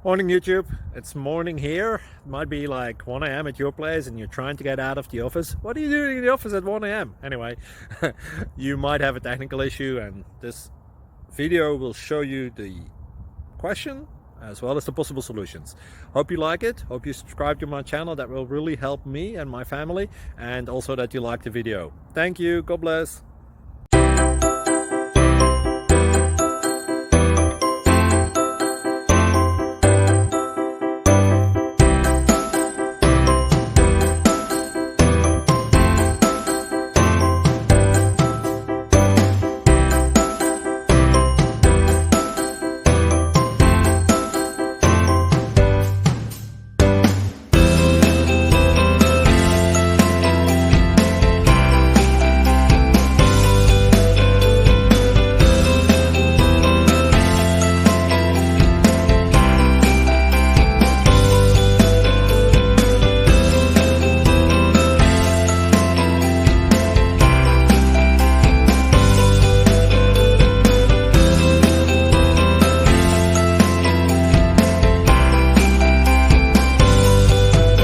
Morning YouTube, it's morning here. It might be like 1 a.m. at your place and you're trying to get out of the office. What are you doing in the office at 1 a.m.? Anyway, you might have a technical issue and this video will show you the question as well as the possible solutions. Hope you like it, hope you subscribe to my channel. That will really help me and my family, and also that you like the video. Thank you, God bless.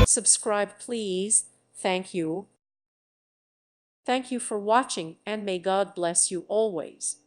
Subscribe please. Thank you. Thank you for watching, and may God bless you always.